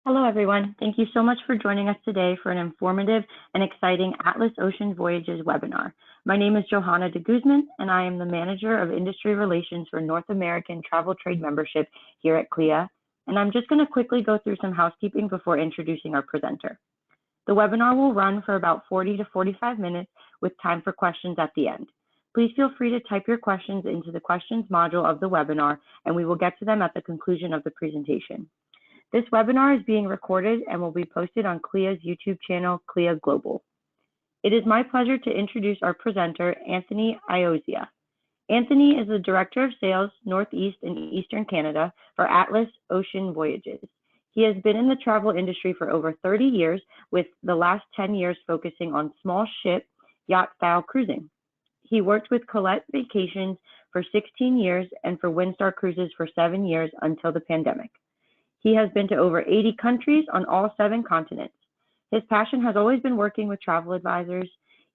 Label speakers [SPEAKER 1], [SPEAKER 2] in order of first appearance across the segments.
[SPEAKER 1] Hello, everyone. Thank you so much for joining us today for an informative and exciting Atlas Ocean Voyages webinar. My name is Johanna de Guzman, and I am the Manager of Industry Relations for North American Travel Trade Membership here at CLIA. And I'm just going to quickly go through some housekeeping before introducing our presenter. The webinar will run for about 40 to 45 minutes with time for questions at the end. Please feel free to type your questions into the questions module of the webinar, and we will get to them at the conclusion of the presentation. This webinar is being recorded and will be posted on CLIA's YouTube channel, CLIA Global. It is my pleasure to introduce our presenter, Anthony Iozia. Anthony is the Director of Sales, Northeast and Eastern Canada for Atlas Ocean Voyages. He has been in the travel industry for over 30 years, with the last 10 years focusing on small ship, yacht-style cruising. He worked with Colette Vacations for 16 years and for Windstar Cruises for 7 years until the pandemic. He has been to over 80 countries on all 7 continents. His passion has always been working with travel advisors.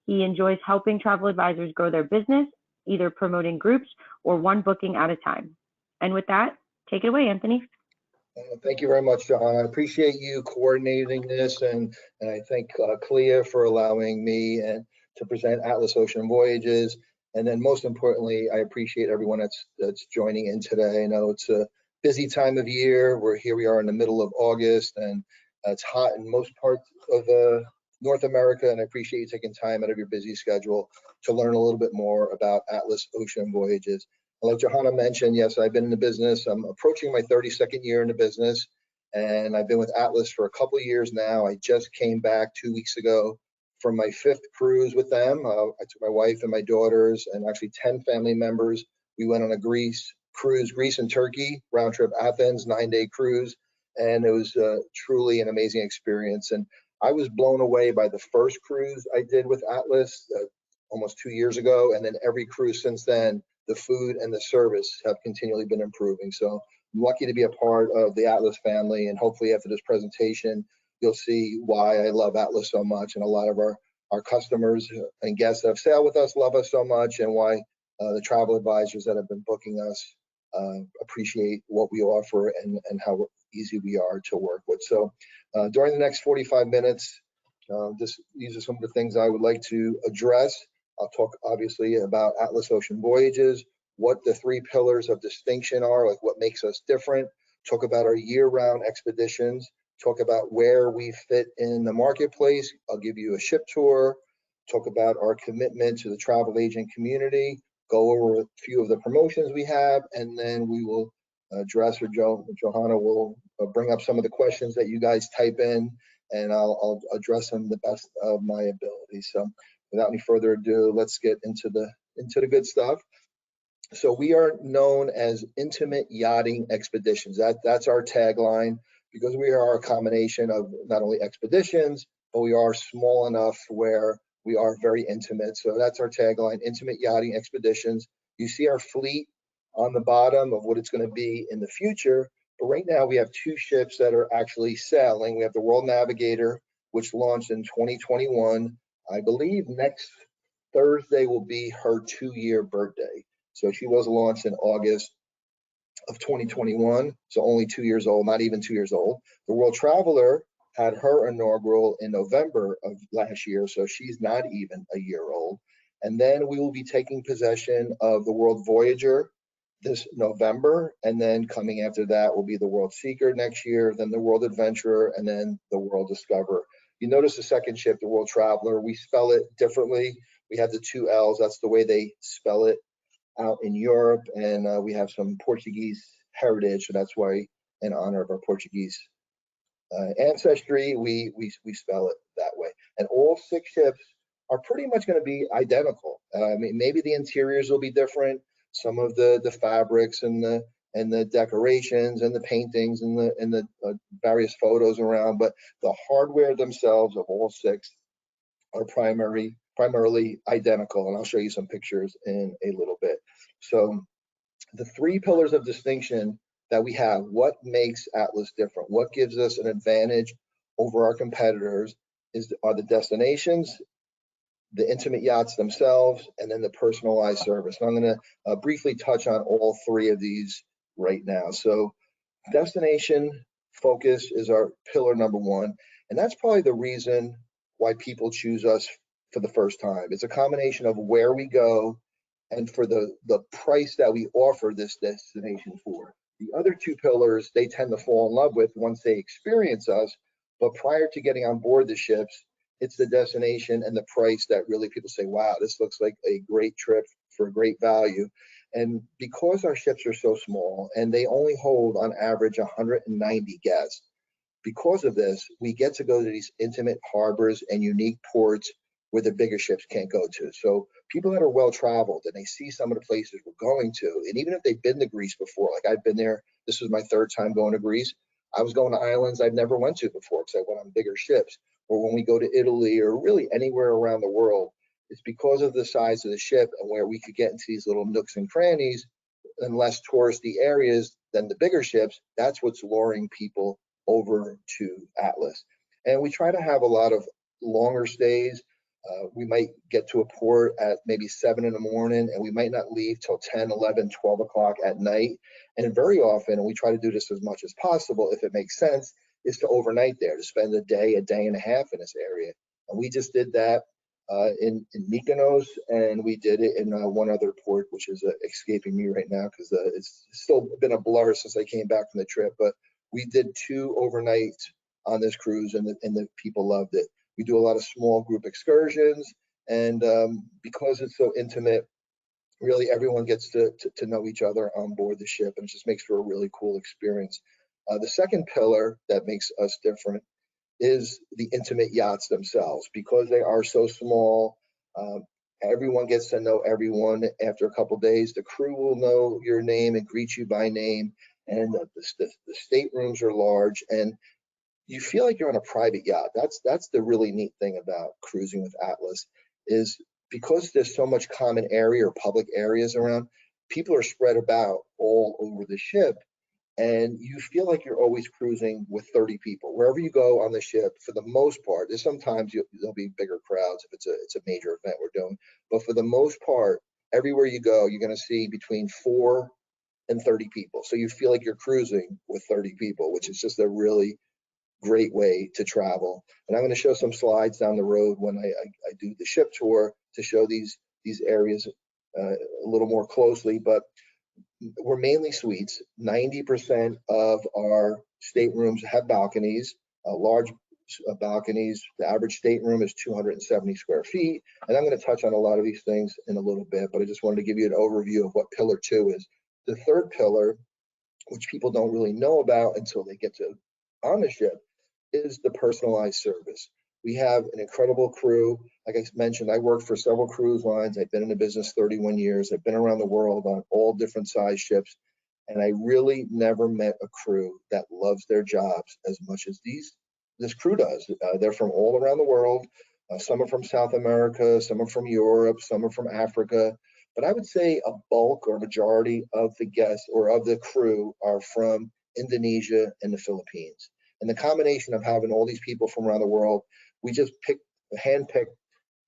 [SPEAKER 1] He enjoys helping travel advisors grow their business, either promoting groups or one booking at a time. And with that, take it away, Anthony.
[SPEAKER 2] Thank you very much, Johanna. I appreciate you coordinating this, and I thank CLIA for allowing me to present Atlas Ocean Voyages. And then most importantly, I appreciate everyone that's joining in today. I know it's a busy time of year. We are in the middle of August, and it's hot in most parts of North America, and I appreciate you taking time out of your busy schedule to learn a little bit more about Atlas Ocean Voyages. Like Johanna mentioned, yes, I've been in the business. I'm approaching my 32nd year in the business, and I've been with Atlas for a couple of years now. I just came back 2 weeks ago from my 5th cruise with them. I took my wife and my daughters and actually 10 family members. We went on a Greece and Turkey, round trip Athens, 9-day cruise. And it was truly an amazing experience. And I was blown away by the first cruise I did with Atlas almost 2 years ago. And then every cruise since then, the food and the service have continually been improving. So I'm lucky to be a part of the Atlas family. And hopefully after this presentation, you'll see why I love Atlas so much. And a lot of our customers and guests that have sailed with us love us so much, and why the travel advisors that have been booking us appreciate what we offer and how easy we are to work with. So during the next 45 minutes, these are some of the things I would like to address. I'll talk obviously about Atlas Ocean Voyages, what the 3 pillars of distinction are, like what makes us different, talk about our year-round expeditions, talk about where we fit in the marketplace. I'll give you a ship tour, talk about our commitment to the travel agent community, go over a few of the promotions we have, and then we will address, or Johanna will bring up some of the questions that you guys type in, and I'll address them the best of my ability. So without any further ado, let's get into the good stuff. So we are known as Intimate Yachting Expeditions. That's our tagline, because we are a combination of not only expeditions, but we are small enough where we are very intimate. So that's our tagline, Intimate Yachting Expeditions. You see our fleet on the bottom of what it's going to be in the future. But right now we have 2 ships that are actually sailing. We have the World Navigator, which launched in 2021. I believe next Thursday will be her 2-year birthday. So she was launched in August of 2021. So only 2 years old, not even 2 years old. The World Traveler had her inaugural in November of last year, so she's not even a year old. And then we will be taking possession of the World Voyager this November, and then coming after that will be the World Seeker next year, then the World Adventurer, and then the World Discoverer. You notice the second ship, the World Traveler, we spell it differently. We have the 2 L's, that's the way they spell it out in Europe, and we have some Portuguese heritage, so that's why, in honor of our Portuguese ancestry, we spell it that way. And all 6 ships are pretty much going to be identical. I mean, maybe the interiors will be different, some of the fabrics and the decorations and the paintings and the various photos around, but the hardware themselves of all 6 are primarily identical, and I'll show you some pictures in a little bit. So the 3 pillars of distinction that we have, what makes Atlas different, what gives us an advantage over our competitors, are the destinations, the intimate yachts themselves, and then the personalized service. And I'm going to briefly touch on all 3 of these right now. So destination focus is our pillar number one. And that's probably the reason why people choose us for the first time. It's a combination of where we go and for the price that we offer this destination for. The other two pillars, they tend to fall in love with once they experience us. But prior to getting on board the ships, it's the destination and the price that really people say, wow, this looks like a great trip for a great value. And because our ships are so small and they only hold on average 190 guests, because of this, we get to go to these intimate harbors and unique ports where the bigger ships can't go to. So people that are well traveled and they see some of the places we're going to, and even if they've been to Greece before, like I've been there, this was my third time going to Greece. I was going to islands I've never went to before because I went on bigger ships. Or when we go to Italy or really anywhere around the world, it's because of the size of the ship and where we could get into these little nooks and crannies and less touristy areas than the bigger ships. That's what's luring people over to Atlas. And we try to have a lot of longer stays. We might get to a port at maybe 7 in the morning and we might not leave till 10, 11, 12 o'clock at night. And very often, and we try to do this as much as possible, if it makes sense, is to overnight there, to spend a day and a half in this area. And we just did that in Mykonos, and we did it in one other port, which is escaping me right now because it's still been a blur since I came back from the trip. But we did 2 overnights on this cruise, and the people loved it. We do a lot of small group excursions, and because it's so intimate, really everyone gets to know each other on board the ship, and it just makes for a really cool experience. The second pillar that makes us different is the intimate yachts themselves. Because they are so small, everyone gets to know everyone after a couple days. The crew will know your name and greet you by name, and the staterooms are large, and you feel like you're on a private yacht. That's the really neat thing about cruising with Atlas, is because there's so much common area or public areas around, people are spread about all over the ship, and you feel like you're always cruising with 30 people. Wherever you go on the ship, for the most part, there's sometimes there'll be bigger crowds if it's a major event we're doing, but for the most part, everywhere you go, you're going to see between 4 and 30 people. So you feel like you're cruising with 30 people, which is just a really great way to travel. And I'm going to show some slides down the road when I do the ship tour to show these areas a little more closely. But we're mainly suites. 90% of our staterooms have balconies, large balconies. The average stateroom is 270 square feet. And I'm going to touch on a lot of these things in a little bit, but I just wanted to give you an overview of what pillar 2 is. The third pillar, which people don't really know about until they get to on the ship, is the personalized service. We have an incredible crew. Like I mentioned, I worked for several cruise lines. I've been in the business 31 years. I've been around the world on all different size ships. And I really never met a crew that loves their jobs as much as this crew does. They're from all around the world. Some are from South America, some are from Europe, some are from Africa. But I would say a bulk or majority of the guests or of the crew are from Indonesia and the Philippines. And the combination of having all these people from around the world, we just handpicked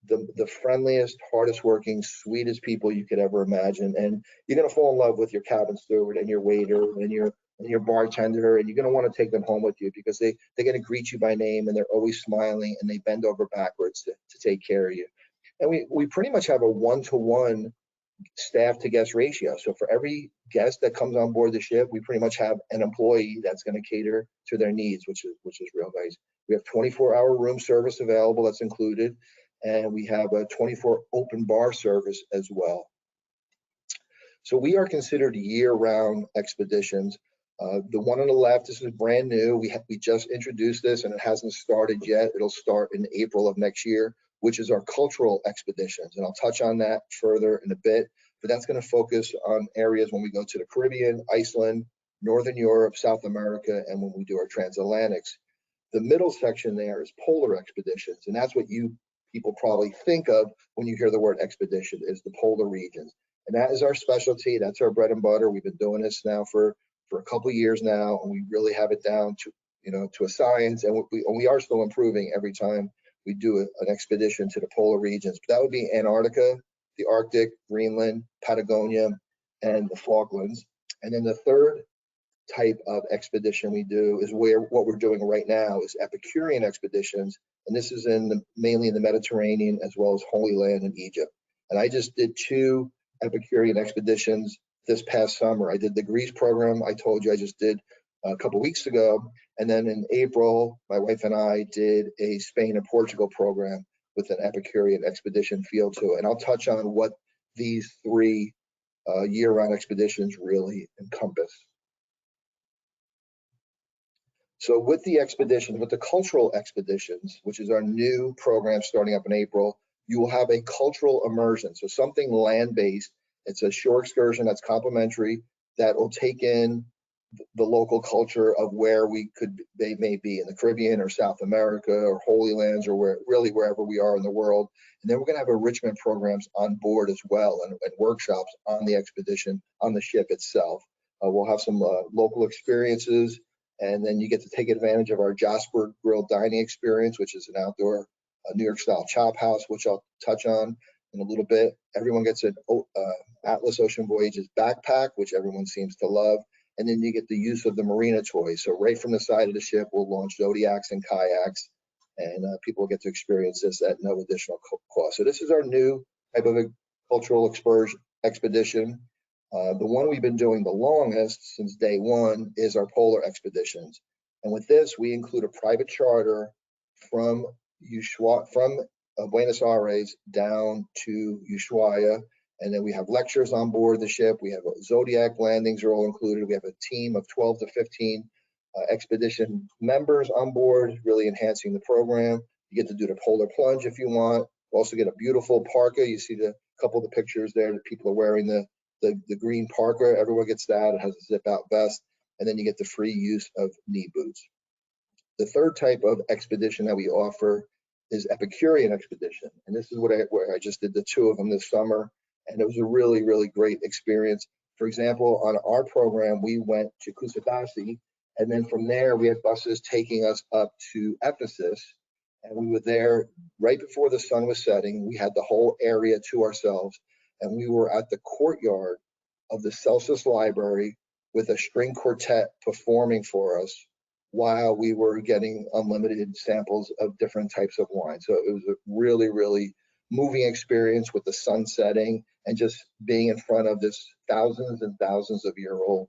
[SPEAKER 2] the friendliest, hardest working, sweetest people you could ever imagine. And you're going to fall in love with your cabin steward and your waiter and your bartender, and you're going to want to take them home with you because they're going to greet you by name, and they're always smiling, and they bend over backwards to take care of you. And we pretty much have a 1-to-1 staff to guest ratio. So for every guest that comes on board the ship, we pretty much have an employee that's going to cater to their needs, which is real nice. We have 24-hour room service available, that's included, and we have a 24 open bar service as well. So we are considered year-round expeditions. The one on the left, this is brand new. We just introduced this, and it hasn't started yet. It'll start in April of next year, which is our cultural expeditions. And I'll touch on that further in a bit, but that's going to focus on areas when we go to the Caribbean, Iceland, Northern Europe, South America, and when we do our transatlantics. The middle section there is polar expeditions, and that's what you people probably think of when you hear the word expedition, is the polar regions. And that is our specialty. That's our bread and butter. We've been doing this now for a couple of years now, and we really have it down to a science, and we are still improving every time we do an expedition to the polar regions. But that would be Antarctica, the Arctic, Greenland, Patagonia, and the Falklands. And then the third type of expedition we do is what we're doing right now is Epicurean expeditions, and this is mainly in the Mediterranean as well as Holy Land in Egypt. And I just did 2 Epicurean expeditions this past summer. I did the Greece program I told you I just did a couple weeks ago, and then in April, my wife and I did a Spain and Portugal program with an Epicurean expedition feel to it. And I'll touch on what these 3 year-round expeditions really encompass. So with the expeditions, with the cultural expeditions, which is our new program starting up in April, you will have a cultural immersion. So something land-based. It's a shore excursion that's complimentary that will take in the local culture of where they may be in the Caribbean or South America or Holy Lands or wherever we are in the world. And then we're going to have enrichment programs on board as well and workshops on the expedition on the ship itself. We'll have some local experiences, and then you get to take advantage of our Jasper Grill dining experience, which is an outdoor New York style chop house, which I'll touch on in a little bit. Everyone gets an Atlas Ocean Voyages backpack, which everyone seems to love. And then you get the use of the marina toys. So right from the side of the ship, we'll launch Zodiacs and kayaks, and people will get to experience this at no additional cost. So this is our new type of a cultural expedition. The one we've been doing the longest since day one is our polar expeditions. And with this, we include a private charter from Buenos Aires down to Ushuaia. And then we have lectures on board the ship. We have Zodiac landings are all included. We have a team of 12 to 15 expedition members on board, really enhancing the program. You get to do the polar plunge if you want. You also get a beautiful parka. You see the couple of the pictures there that people are wearing the green parka. Everyone gets that. It has a zip out vest. And then you get the free use of knee boots. The third type of expedition that we offer is Epicurean expedition. And this is where I just did the 2 of them this summer. And it was a really, really great experience. For example, on our program, we went to Kusadasi, and then from there, we had buses taking us up to Ephesus. And we were there right before the sun was setting. We had the whole area to ourselves, and we were at the courtyard of the Celsus Library with a string quartet performing for us while we were getting unlimited samples of different types of wine. So it was a really, really moving experience with the sun setting and just being in front of this thousands and thousands of year old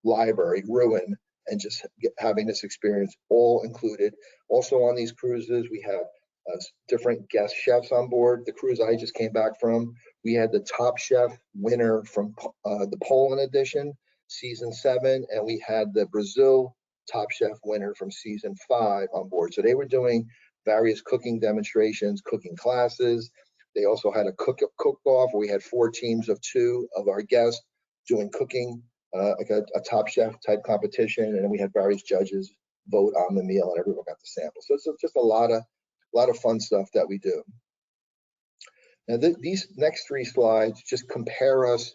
[SPEAKER 2] library ruin and just having this experience all included. Also on these cruises, we have different guest chefs on board. The cruise I just came back from, we had the Top Chef winner from the Poland edition, season 7, and we had the Brazil Top Chef winner from season 5 on board. So they were doing various cooking demonstrations, cooking classes. They also had a cook-off where we had 4 teams of 2 of our guests doing cooking, like a Top Chef type competition, and then we had various judges vote on the meal, and everyone got the sample. So it's just a lot of fun stuff that we do. Now these next 3 slides just compare us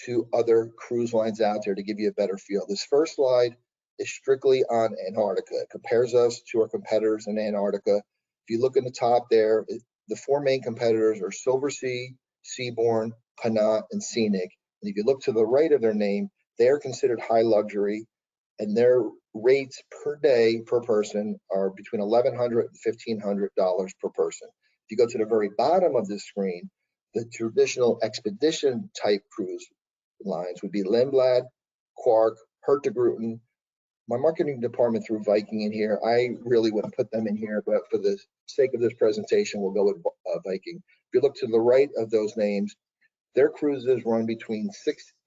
[SPEAKER 2] to other cruise lines out there to give you a better feel. This first slide is strictly on Antarctica. It compares us to our competitors in Antarctica. If you look in the top there, the 4 main competitors are Silversea, Seabourn, Connaught, and Scenic. And if you look to the right of their name, they're considered high luxury, and their rates per day per person are between $1,100 and $1,500 per person. If you go to the very bottom of this screen, the traditional expedition type cruise lines would be Lindblad, Quark, Hurtigruten. My marketing department threw Viking in here. I really wouldn't put them in here, but for the sake of this presentation, we'll go with Viking. If you look to the right of those names, their cruises run between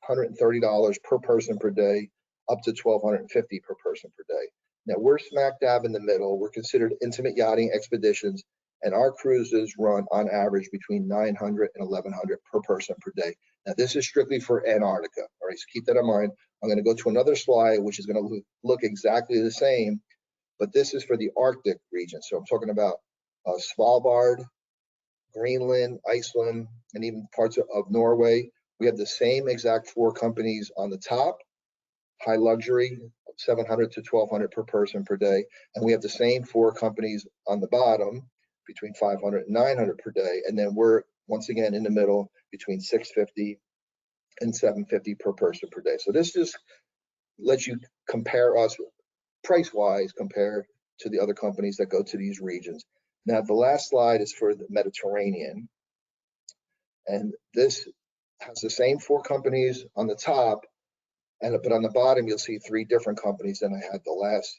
[SPEAKER 2] $630 per person per day up to $1,250 per person per day. Now we're smack dab in the middle. We're considered intimate yachting expeditions, and our cruises run on average between $900 and $1,100 per person per day. Now this is strictly for Antarctica. All right, so keep that in mind. I'm going to go to another slide, which is going to look exactly the same, but this is for the Arctic region. So I'm talking about Svalbard, Greenland, Iceland, and even parts of Norway. We have the same exact 4 companies on the top, high luxury, $700 to $1,200 per person per day. And we have the same 4 companies on the bottom, between $500 and $900 per day. And then we're, once again, in the middle, between $650 and $750 per person per day. So this just lets you compare us price-wise compared to the other companies that go to these regions. Now, the last slide is for the Mediterranean. And this has the same 4 companies on the top, but on the bottom, you'll see 3 different companies than I had the last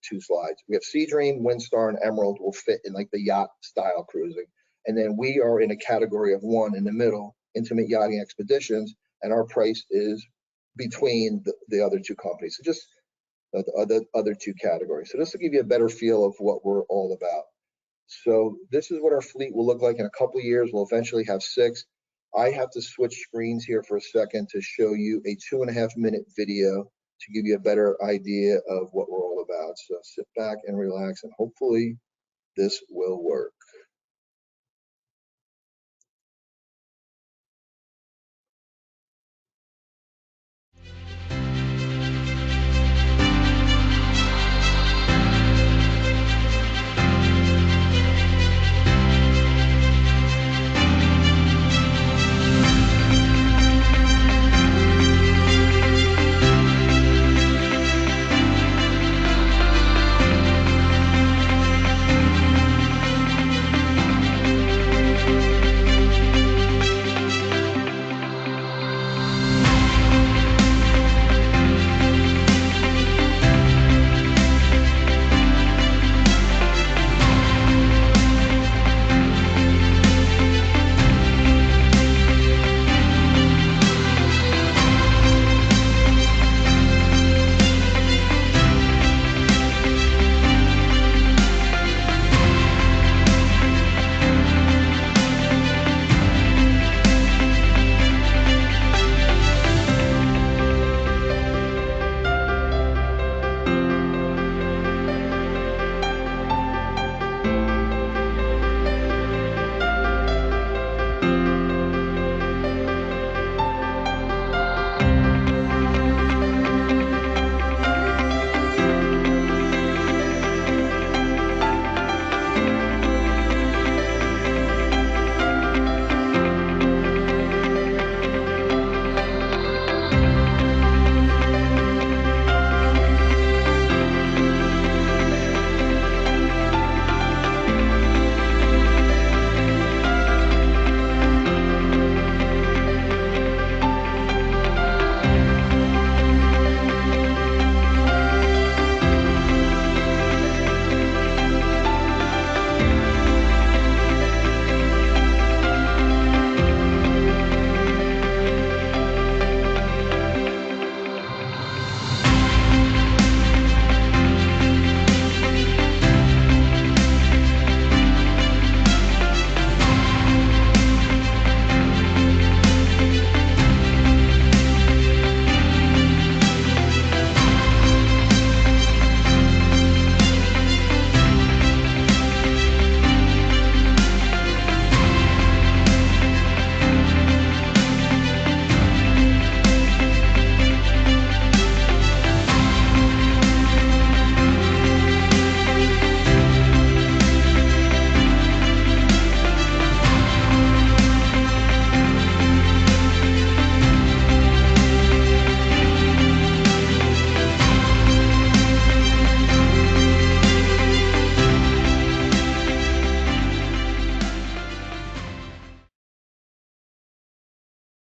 [SPEAKER 2] 2 slides. We have Seadream, Windstar, and Emerald will fit in like the yacht style cruising. And then we are in a category of 1 in the middle, intimate yachting expeditions, and our price is between the other 2 companies. So just the other 2 categories. So this will give you a better feel of what we're all about. So this is what our fleet will look like in a couple of years. We'll eventually have 6. I have to switch screens here for a second to show you a 2.5-minute video to give you a better idea of what we're all about. So sit back and relax, and hopefully this will work.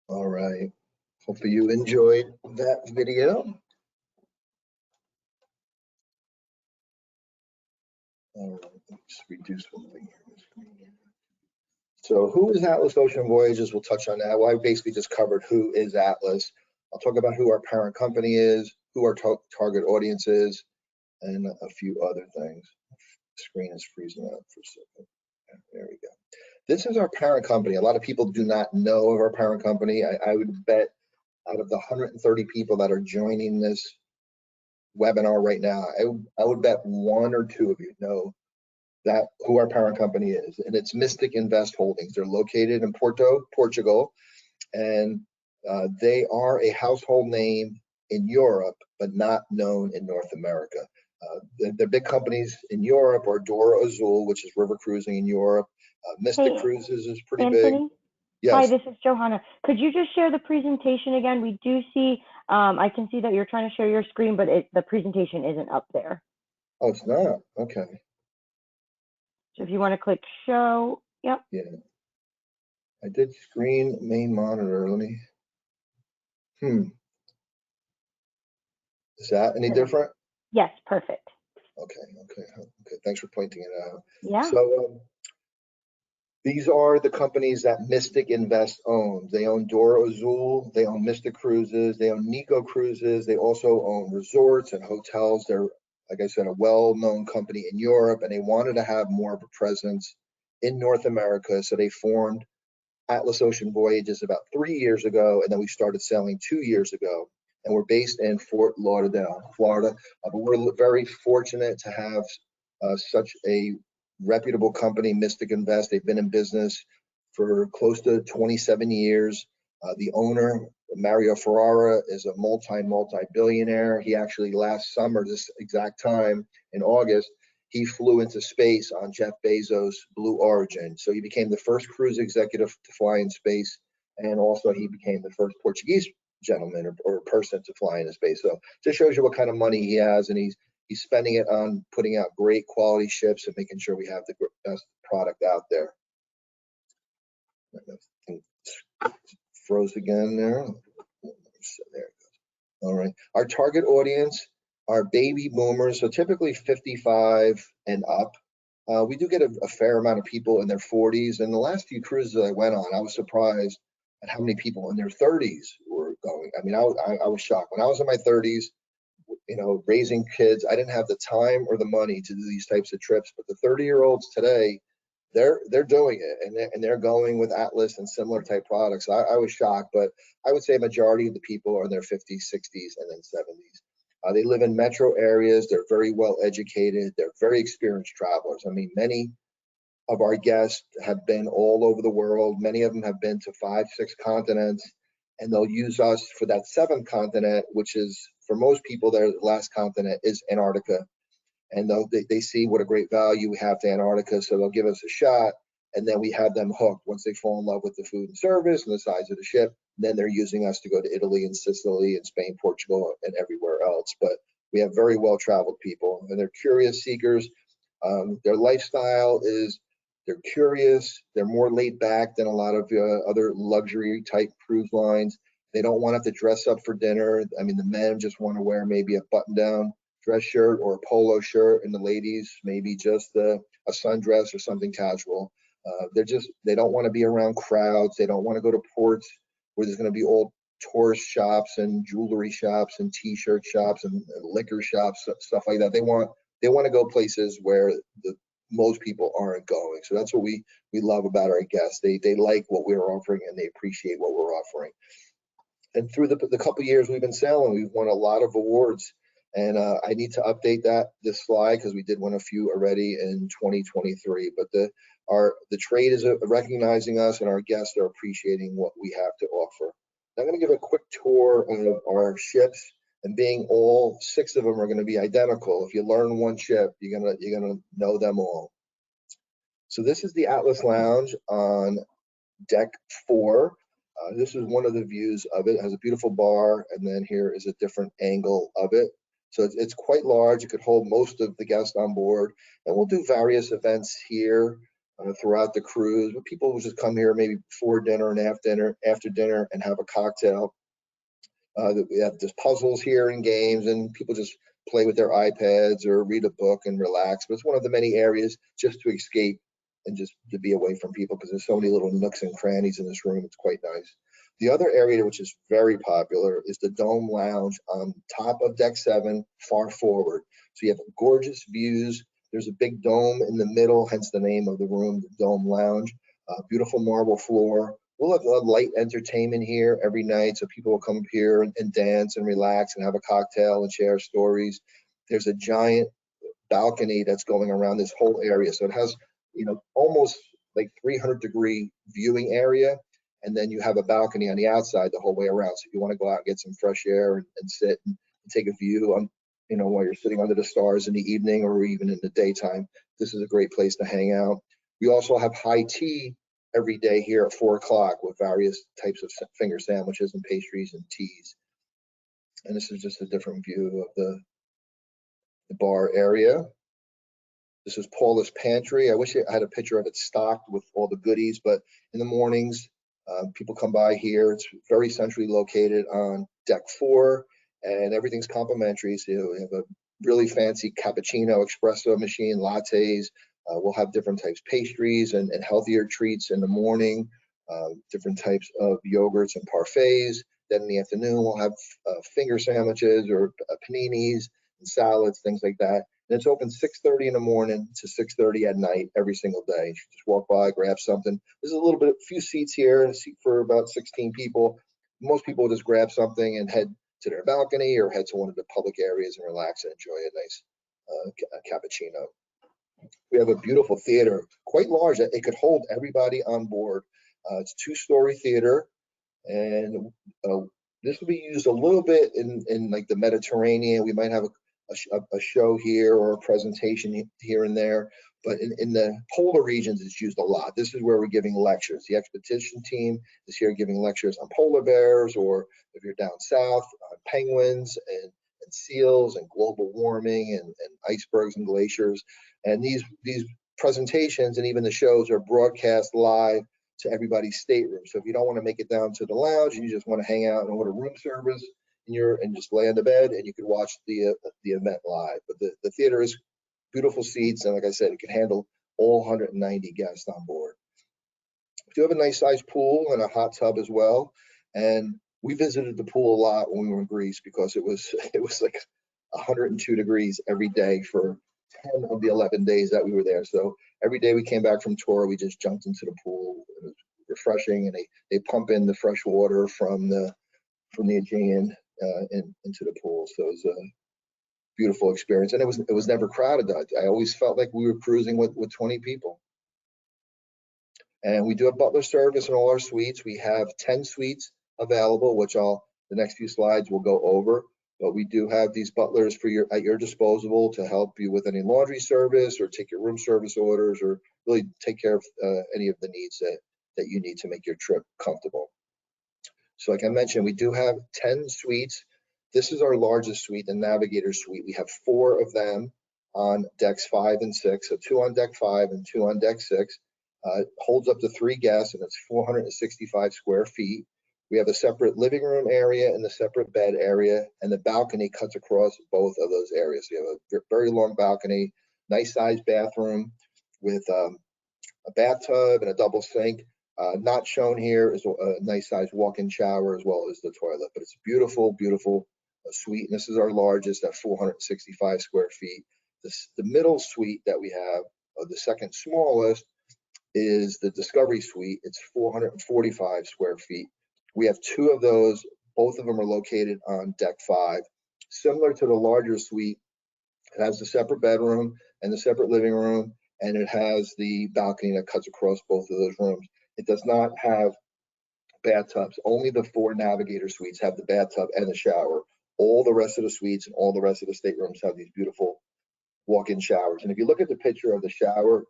[SPEAKER 2] All right. Hopefully you enjoyed that video. All right, let's reduce one thing here. So who is Atlas Ocean Voyages? We'll touch on that. Well, I basically just covered who is Atlas. I'll talk about who our parent company is, who our target audience is, and a few other things. The screen is freezing up for a second. There we go. This is our parent company. A lot of people do not know of our parent company. I would bet out of the 130 people that are joining this webinar right now, I would bet 1 or 2 of you know that who our parent company is, and it's Mystic Invest Holdings. They're located in Porto, Portugal, and they are a household name in Europe, but not known in North America. The big companies in Europe are Dora Azul, which is river cruising in Europe. Mystic Cruises is pretty
[SPEAKER 1] Anthony?
[SPEAKER 2] big. Yes.
[SPEAKER 1] Hi, this is Johanna. Could you just share the presentation again? We do see I can see that you're trying to share your screen, but the presentation isn't up there.
[SPEAKER 2] Oh, it's not? Okay.
[SPEAKER 1] So if you want to click show, yep.
[SPEAKER 2] Yeah. I did screen main monitor. Let me, Is that any different?
[SPEAKER 1] Yes, perfect.
[SPEAKER 2] Okay. Thanks for pointing it out.
[SPEAKER 1] Yeah.
[SPEAKER 2] So these are the companies that Mystic Invest owns. They own Dora Azul, they own Mystic Cruises, they own Nico Cruises, they also own resorts and hotels. They're, like I said, a well-known company in Europe, and they wanted to have more of a presence in North America, so they formed Atlas Ocean Voyages about 3 years ago, and then we started sailing 2 years ago. And we're based in Fort Lauderdale, Florida. But we're very fortunate to have such a reputable company, Mystic Invest. They've been in business for close to 27 years. The owner, Mario Ferrara, is a multi-billionaire. He actually last summer, this exact time in August, he flew into space on Jeff Bezos' Blue Origin. So he became the first cruise executive to fly in space, and also he became the first Portuguese gentleman or person to fly into space. So just shows you what kind of money he has, and he's spending it on putting out great quality ships and making sure we have the best product out there. Froze again there. There it goes. All right. Our target audience are baby boomers, so typically 55 and up. We do get a fair amount of people in their 40s, and the last few cruises that I went on, I was surprised at how many people in their 30s were going. I mean, I was shocked. When I was in my 30s, raising kids, I didn't have the time or the money to do these types of trips, but the 30-year-olds today, they're doing it, and they're going with Atlas and similar type products. I was shocked, but I would say a majority of the people are in their 50s, 60s, and then 70s. They live in metro areas. They're very well educated. They're very experienced travelers. I mean, many of our guests have been all over the world. Many of them have been to 5, 6 continents, and they'll use us for that 7th continent, which is, for most people, their last continent is Antarctica. And they see what a great value we have to Antarctica, so they'll give us a shot, and then we have them hooked. Once they fall in love with the food and service and the size of the ship, then they're using us to go to Italy and Sicily and Spain, Portugal, and everywhere else. But we have very well-traveled people, and they're curious seekers. Their lifestyle is, they're curious, they're more laid back than a lot of other luxury type cruise lines. They don't want to have to dress up for dinner. I mean, the men just want to wear maybe a button-down dress shirt or a polo shirt, and the ladies maybe just a sundress or something casual. They don't want to be around crowds. They don't want to go to ports where there's going to be old tourist shops and jewelry shops and t-shirt shops and liquor shops, stuff like that. They want to go places where most people aren't going. So that's what we love about our guests. They like what we're offering, and they appreciate what we're offering. And through the couple of years we've been sailing, we've won a lot of awards. And I need to update this slide because we did win a few already in 2023. But the trade is recognizing us, and our guests are appreciating what we have to offer. I'm going to give a quick tour of our ships, and being all 6 of them are going to be identical. If you learn one ship, you're gonna know them all. So this is the Atlas Lounge on deck 4. This is one of the views of it. It has a beautiful bar, and then here is a different angle of it. So it's quite large. It could hold most of the guests on board, and we'll do various events here throughout the cruise. But people will just come here maybe before dinner and after dinner and have a cocktail. We have just puzzles here and games, and people just play with their iPads or read a book and relax. But it's one of the many areas just to escape and just to be away from people, because there's so many little nooks and crannies in this room. It's quite nice. The other area, which is very popular, is the Dome Lounge on top of deck 7, far forward. So you have gorgeous views. There's a big dome in the middle, hence the name of the room, the Dome Lounge. Beautiful marble floor. We'll have light entertainment here every night, so people will come here and dance and relax and have a cocktail and share stories. There's a giant balcony that's going around this whole area, so it has almost like 300-degree viewing area, and then you have a balcony on the outside the whole way around. So if you want to go out and get some fresh air and sit and take a view on, while you're sitting under the stars in the evening or even in the daytime, this is a great place to hang out. We also have high tea every day here at 4 o'clock with various types of finger sandwiches and pastries and teas. And this is just a different view of the bar area. This is Paula's Pantry. I wish I had a picture of it stocked with all the goodies, but in the mornings, people come by here. It's very centrally located on deck 4, and everything's complimentary. So we have a really fancy cappuccino, espresso machine, lattes. We'll have different types of pastries and healthier treats in the morning, different types of yogurts and parfaits. Then in the afternoon, we'll have finger sandwiches or paninis and salads, things like that. And it's open 6:30 in the morning to 6:30 at night every single day. You just walk by, grab something. There's a few seats here, a seat for about 16 people. Most people will just grab something and head to their balcony or head to one of the public areas and relax and enjoy a nice cappuccino. We have a beautiful theater, quite large. It could hold everybody on board. It's a 2-story theater, and this will be used a little bit in like the Mediterranean. We might have a show here or a presentation here and there, but in the polar regions, it's used a lot. This is where we're giving lectures. The expedition team is here giving lectures on polar bears, or if you're down south, on penguins and seals and global warming and icebergs and glaciers. And these presentations and even the shows are broadcast live to everybody's stateroom. So if you don't want to make it down to the lounge and you just want to hang out and order room service and just lay on the bed, and you can watch the event live. But the theater is beautiful seats, and like I said, it can handle all 190 guests on board. We do have a nice sized pool and a hot tub as well. And we visited the pool a lot when we were in Greece because it was like 102 degrees every day for 10 of the 11 days that we were there. So every day we came back from tour, we just jumped into the pool. It was refreshing, and they pump in the fresh water from the Aegean into the pool. So it was a beautiful experience, and it was never crowded. I always felt like we were cruising with 20 people. And we do have butler service in all our suites. We have 10 suites available, which the next few slides will go over. But we do have these butlers at your disposal to help you with any laundry service or take your room service orders, or really take care of any of the needs that you need to make your trip comfortable. So like I mentioned, we do have 10 suites. This is our largest suite, the Navigator Suite. We have 4 of them on decks 5 and 6, so 2 on deck 5 and 2 on deck 6. It holds up to 3 guests, and it's 465 square feet. We have a separate living room area and a separate bed area, and the balcony cuts across both of those areas. We have a very long balcony, nice sized bathroom with a bathtub and a double sink. Not shown here is a nice sized walk-in shower as well as the toilet, but it's a beautiful, beautiful suite. And this is our largest at 465 square feet. The middle suite that we have, the second smallest, is the Discovery Suite. It's 445 square feet. We have 2 of those. Both of them are located on deck 5. Similar to the larger suite, it has the separate bedroom and the separate living room, and it has the balcony that cuts across both of those rooms. It does not have bathtubs. Only the 4 Navigator suites have the bathtub and the shower. All the rest of the suites and all the rest of the staterooms have these beautiful walk-in showers. And if you look at the picture of the shower,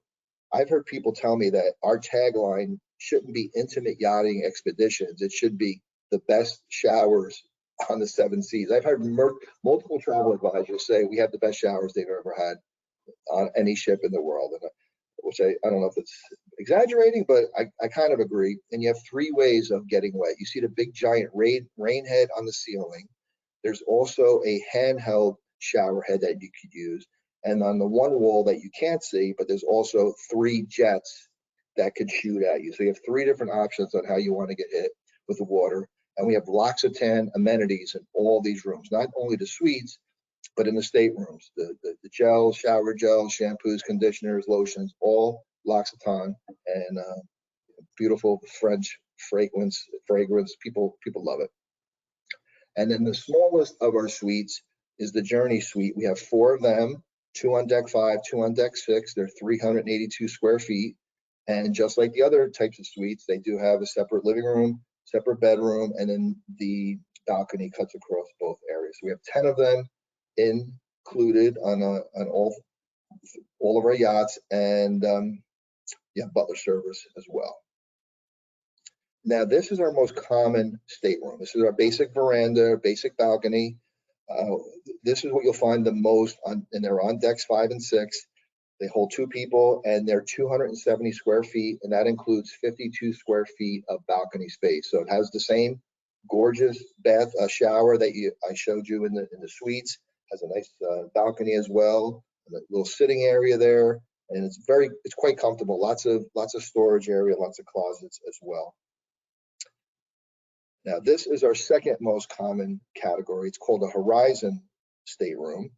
[SPEAKER 2] I've heard people tell me that our tagline shouldn't be intimate yachting expeditions. It should be the best showers on the 7 seas. I've heard multiple travel advisors say we have the best showers they've ever had on any ship in the world, which I don't know if it's exaggerating, but I kind of agree. And you have 3 ways of getting wet. You see the big giant rain head on the ceiling. There's also a handheld shower head that you could use. And on the one wall that you can't see, but there's also 3 jets that could shoot at you. So you have 3 different options on how you want to get hit with the water. And we have L'Occitane amenities in all these rooms, not only the suites, but in the staterooms. The gels, shower gels, shampoos, conditioners, lotions, all L'Occitane, and beautiful French fragrance. People love it. And then the smallest of our suites is the Journey Suite. We have 4 of them. 2 on deck 5, 2 on deck 6. They're 382 square feet. And just like the other types of suites, they do have a separate living room, separate bedroom, and then the balcony cuts across both areas. So we have 10 of them included on all of our yachts, and butler service as well. Now, this is our most common stateroom. This is our basic veranda, basic balcony. This is what you'll find the most on, and they're on decks 5 and 6. They hold 2 people, and they're 270 square feet, and that includes 52 square feet of balcony space. So it has the same gorgeous bath, shower that I showed you in the suites. Has a nice balcony as well, and a little sitting area there, and it's quite comfortable. Lots of storage area, lots of closets as well. Now, this is our second most common category. It's called a Horizon stateroom.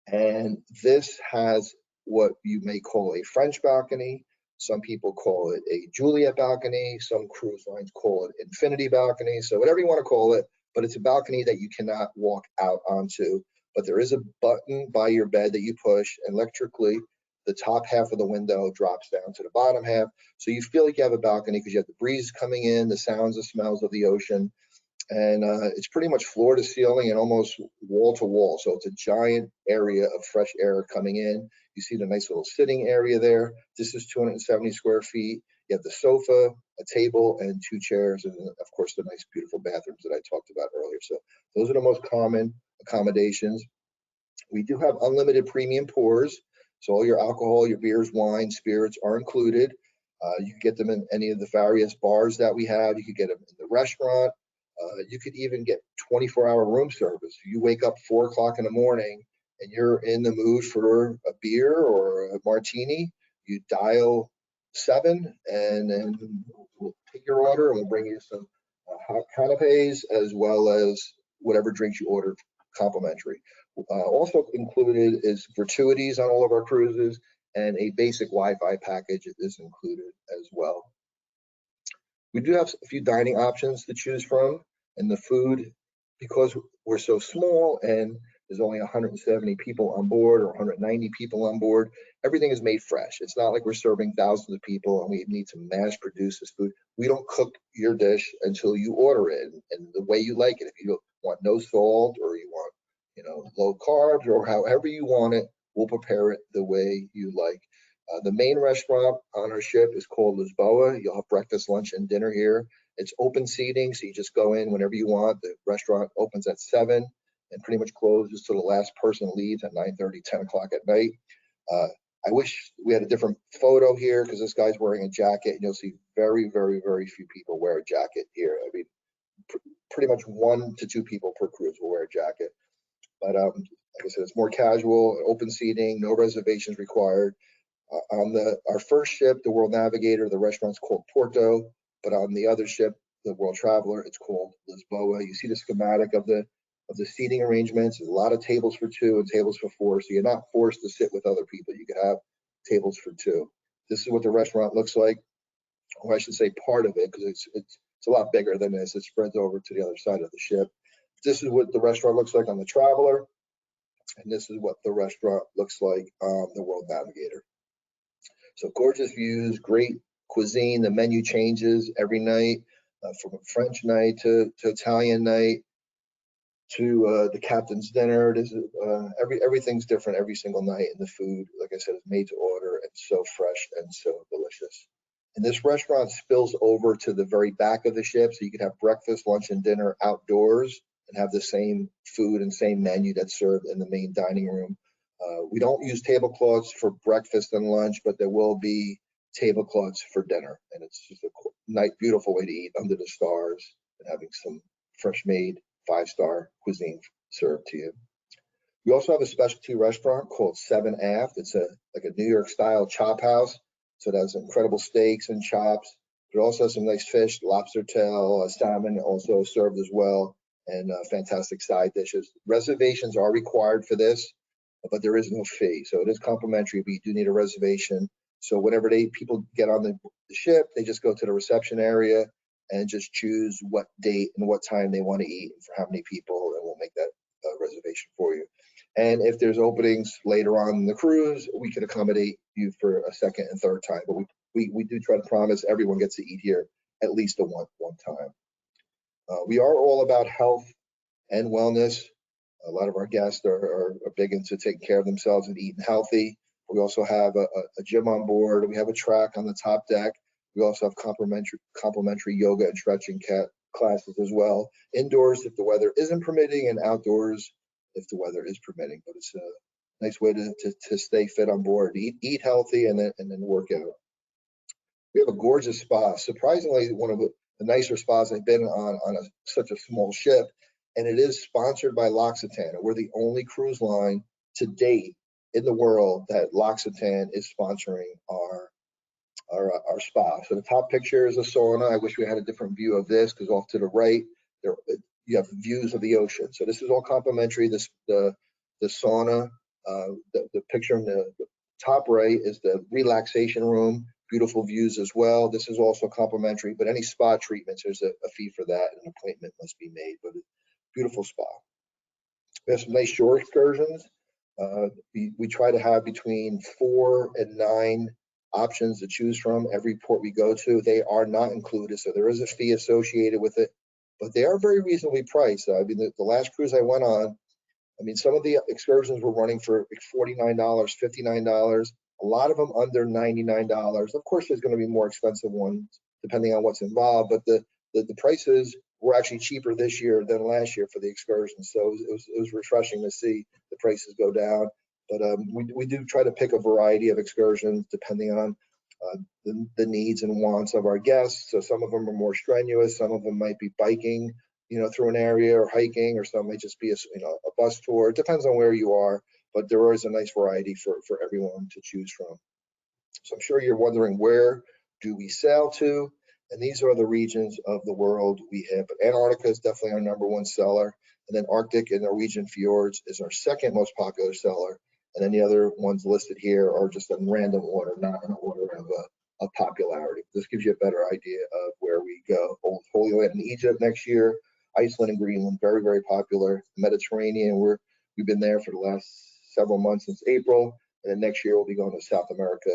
[SPEAKER 2] And this has what you may call a French balcony. Some people call it a Juliet balcony. Some cruise lines call it infinity balcony. So whatever you want to call it, but it's a balcony that you cannot walk out onto. But there is a button by your bed that you push, and electrically, the top half of the window drops down to the bottom half. So you feel like you have a balcony because you have the breeze coming in, the sounds, the smells of the ocean. And it's pretty much floor to ceiling and almost wall to wall. So it's a giant area of fresh air coming in. You see the nice little sitting area there. This is 270 square feet. You have the sofa, a table, and 2 chairs, and of course the nice, beautiful bathrooms that I talked about earlier. So those are the most common accommodations. We do have unlimited premium pours. So all your alcohol, your beers, wine, spirits are included. You can get them in any of the various bars that we have. You could get them in the restaurant. You could even get 24-hour room service. You wake up 4 o'clock in the morning and you're in the mood for a beer or a martini, you dial 7 and then we'll take your order and we'll bring you some hot canapes as well as whatever drinks you ordered complimentary. Also included is gratuities on all of our cruises, and a basic Wi-Fi package is included as well. We do have a few dining options to choose from, and the food, because we're so small and there's only 170 people on board or 190 people on board, everything is made fresh. It's not like we're serving thousands of people and we need to mass produce this food. We don't cook your dish until you order it and the way you like it. If you want no salt or you want, low carbs or however you want it, we'll prepare it the way you like. The main restaurant on our ship is called Lisboa. You'll have breakfast, lunch, and dinner here. It's open seating, so you just go in whenever you want. The restaurant opens at 7 and pretty much closes till the last person leaves at 9:30, 10 o'clock at night. I wish we had a different photo here because this guy's wearing a jacket, and you'll see very, very, very few people wear a jacket here. I mean, pretty much 1 to 2 people per cruise will wear a jacket. But like I said, it's more casual, open seating, no reservations required. On our first ship, the World Navigator, the restaurant's called Porto, but on the other ship, the World Traveler, it's called Lisboa. You see the schematic of the seating arrangements. There's a lot of tables for 2 and tables for 4, so you're not forced to sit with other people. You can have tables for 2. This is what the restaurant looks like, or I should say part of it, because it's a lot bigger than this. It spreads over to the other side of the ship. This is what the restaurant looks like on the Traveler, and this is what the restaurant looks like on the World Navigator. So gorgeous views, great cuisine. The menu changes every night, from a French night to Italian night to the captain's dinner. Everything's different every single night, and the food, like I said, is made to order and so fresh and so delicious. And this restaurant spills over to the very back of the ship, so you can have breakfast, lunch, and dinner outdoors and have the same food and same menu that's served in the main dining room. We don't use tablecloths for breakfast and lunch, but there will be tablecloths for dinner. And it's just a nice, beautiful way to eat under the stars and having some fresh made 5-star cuisine served to you. We also have a specialty restaurant called 7 Aft. It's like a New York style chop house. So it has incredible steaks and chops. It also has some nice fish, lobster tail, salmon also served as well, and fantastic side dishes. Reservations are required for this, but there is no fee. So it is complimentary, but you do need a reservation. So whenever people get on the ship, they just go to the reception area and just choose what date and what time they want to eat and for how many people, and we'll make that reservation for you. And if there's openings later on in the cruise, we can accommodate you for a second and third time. But we do try to promise everyone gets to eat here at least one time. We are all about health and wellness. A lot of our guests are big into taking care of themselves and eating healthy. We also have a gym on board. We have a track on the top deck. We also have complimentary yoga and stretching classes as well. Indoors if the weather isn't permitting, and outdoors if the weather is permitting. But it's a nice way to stay fit on board, eat healthy, and then work out. We have a gorgeous spa. Surprisingly, one of the nicer spas I've been on such a small ship, and it is sponsored by L'Occitane. We're the only cruise line to date in the world that L'Occitane is sponsoring our spa. So the top picture is a sauna. I wish we had a different view of this, because off to the right there you have views of the ocean. So this is all complimentary. The sauna, the picture in the top right is the relaxation room. Beautiful views as well. This is also complimentary, but any spa treatments, there's a fee for that. An appointment must be made, but beautiful spa. We have some nice shore excursions. We try to have between 4 and 9 options to choose from every port we go to. They are not included, so there is a fee associated with it, but they are very reasonably priced. I mean, the last cruise I went on, I mean, some of the excursions were running for like $49, $59. A lot of them under $99. Of course, there's going to be more expensive ones depending on what's involved, but the prices were actually cheaper this year than last year for the excursions. So it was refreshing to see the prices go down. But we do try to pick a variety of excursions depending on the needs and wants of our guests. So some of them are more strenuous. Some of them might be biking, through an area, or hiking, or some might just be a bus tour. It depends on where you are, but there is a nice variety for everyone to choose from. So I'm sure you're wondering, where do we sail to? And these are the regions of the world we have. But Antarctica is definitely our #1 seller. And then Arctic and Norwegian fjords is our second most popular seller. And then the other ones listed here are just in random order, not in order of popularity. This gives you a better idea of where we go. Holy Land in Egypt next year, Iceland and Greenland, very, very popular. Mediterranean, we've been there for the last several months since April. And then next year we'll be going to South America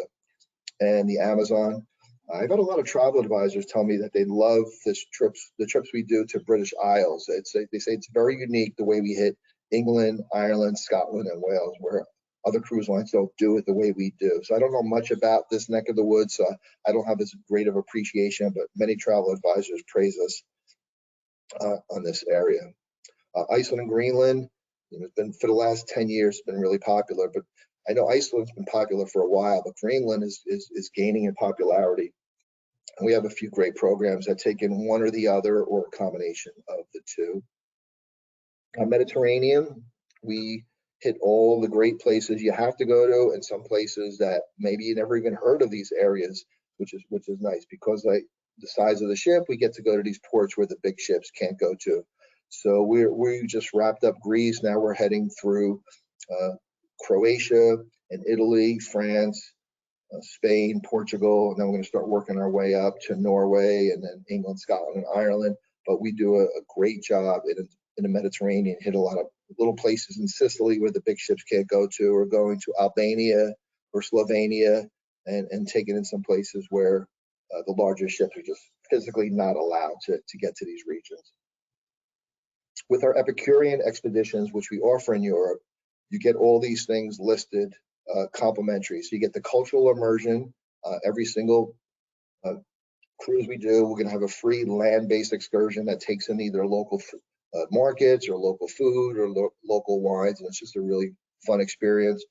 [SPEAKER 2] and the Amazon. I've had a lot of travel advisors tell me that they love the trips we do to British Isles. They say it's very unique the way we hit England, Ireland, Scotland, and Wales, where other cruise lines don't do it the way we do. So I don't know much about this neck of the woods, so I don't have as great of appreciation, but many travel advisors praise us on this area. Iceland and Greenland, it's been for the last 10 years, it's been really popular, but I know Iceland's been popular for a while, but Greenland is gaining in popularity. And we have a few great programs that take in one or the other, or a combination of the two. Mediterranean, we hit all the great places you have to go to, and some places that maybe you never even heard of these areas, which is nice, because the size of the ship, we get to go to these ports where the big ships can't go to. So we just wrapped up Greece. Now we're heading through Croatia and Italy, France, Spain, Portugal, and then we're going to start working our way up to Norway, and then England, Scotland, and Ireland. But we do a great job in the Mediterranean, hit a lot of little places in Sicily where the big ships can't go to, or going to Albania or Slovenia, and taking in some places where the larger ships are just physically not allowed to get to these regions. With our Epicurean expeditions, which we offer in Europe, you get all these things listed complimentary. So you get the cultural immersion. Every single cruise we do, we're going to have a free land-based excursion that takes in either local markets, or local food, or local wines, and it's just a really fun experience.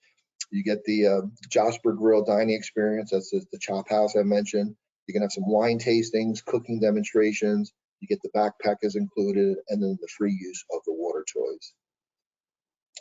[SPEAKER 2] You get the Jasper Grill dining experience. That's the chop house I mentioned. You can have some wine tastings, cooking demonstrations. You get the backpack is included, and then the free use of the water toys.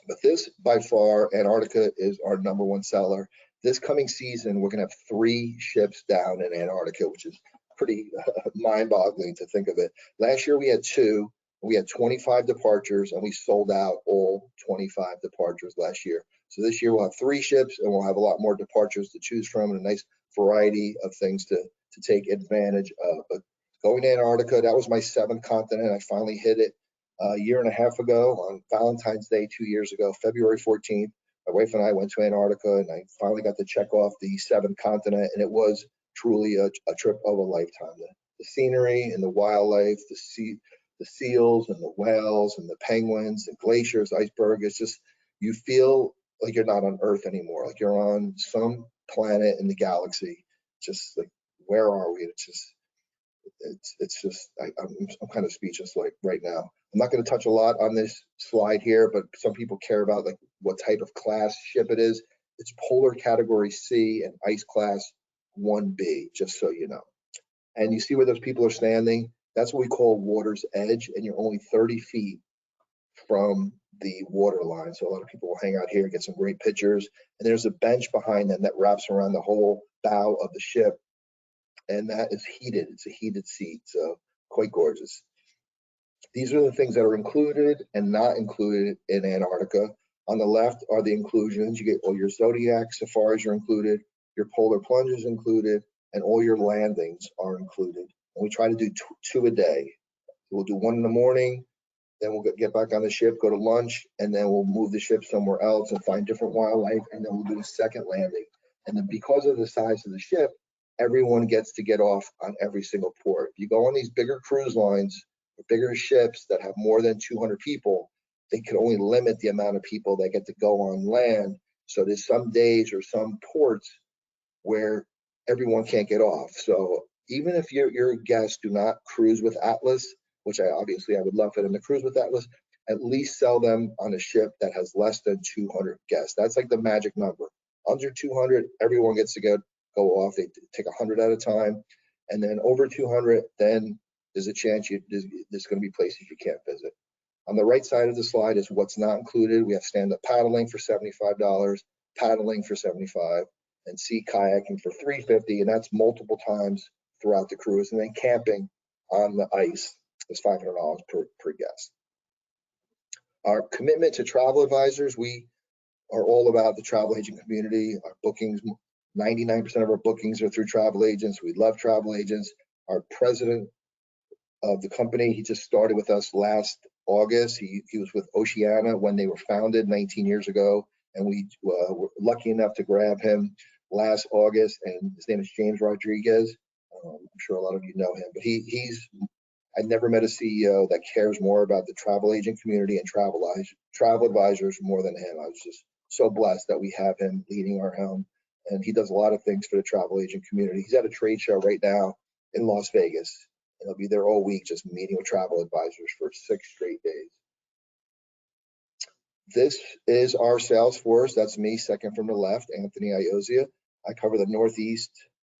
[SPEAKER 2] But this, by far, Antarctica is our #1 seller. This coming season, we're going to have 3 ships down in Antarctica, which is pretty mind-boggling to think of it. Last year we had 2. We had 25 departures, and we sold out all 25 departures last year. So this year we'll have 3 ships, and we'll have a lot more departures to choose from, and a nice variety of things to take advantage of. But going to Antarctica, that was my 7th continent. I finally hit it a year and a half ago on Valentine's Day 2 years ago, February 14th. My wife and I went to Antarctica, and I finally got to check off the 7th continent, and it was truly a trip of a lifetime. The scenery and the wildlife, the seals and the whales and the penguins, the glaciers, iceberg, it's just, you feel like you're not on Earth anymore, like you're on some planet in the galaxy. Just like, where are we? It's just, it's just, I'm kind of speechless like right now. I'm not going to touch a lot on this slide here, but some people care about like what type of class ship it is. It's polar category C and ice class 1B, just so you know. And you see where those people are standing? That's what we call water's edge, and you're only 30 feet from the water line. So a lot of people will hang out here, get some great pictures. And there's a bench behind them that wraps around the whole bow of the ship, and that is heated. It's a heated seat, so quite gorgeous. These are the things that are included and not included in Antarctica. On the left are the inclusions. You get all your Zodiac safaris are included, your polar plunges included, and all your landings are included. And we try to do two a day. We'll do one in the morning, then we'll get back on the ship, go to lunch, and then we'll move the ship somewhere else and find different wildlife, and then we'll do a second landing. And then because of the size of the ship, everyone gets to get off on every single port. If you go on these bigger cruise lines, or bigger ships that have more than 200 people, they can only limit the amount of people that get to go on land. So there's some days or some ports where everyone can't get off. So even if your guests do not cruise with Atlas, which I would love for them to cruise with Atlas, at least sell them on a ship that has less than 200 guests. That's like the magic number. Under 200, everyone gets to go off. They take 100 at a time. And then over 200, then there's a chance there's going to be places you can't visit. On the right side of the slide is what's not included. We have stand-up paddling for $75, paddling for $75, and sea kayaking for $350, and that's multiple times throughout the cruise. And then camping on the ice is $500 per guest. Our commitment to travel advisors, we are all about the travel agent community. Our bookings, 99% of our bookings are through travel agents. We love travel agents. Our president of the company, he just started with us last August. He was with Oceania when they were founded 19 years ago, and we were lucky enough to grab him last August, and his name is James Rodriguez. I'm sure a lot of you know him, but I've never met a CEO that cares more about the travel agent community and travel advisors more than him. I was just so blessed that we have him leading our helm, and he does a lot of things for the travel agent community. He's at a trade show right now in Las Vegas, and he'll be there all week just meeting with travel advisors for 6 straight days. This is our sales force. That's me, second from the left, Anthony Iozia. I cover the Northeast,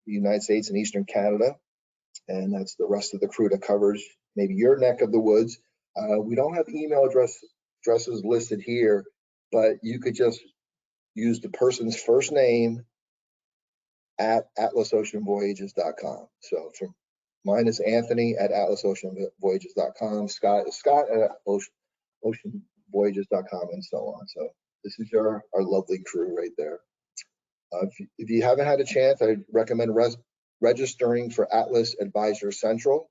[SPEAKER 2] the United States, and Eastern Canada. And that's the rest of the crew that covers maybe your neck of the woods. We don't have email addresses listed here, but you could just use the person's first name at atlasoceanvoyages.com. So mine is Anthony at atlasoceanvoyages.com, Scott at oceanvoyages.com, and so on. So this is our lovely crew right there. If you haven't had a chance, I recommend registering for Atlas Advisor Central.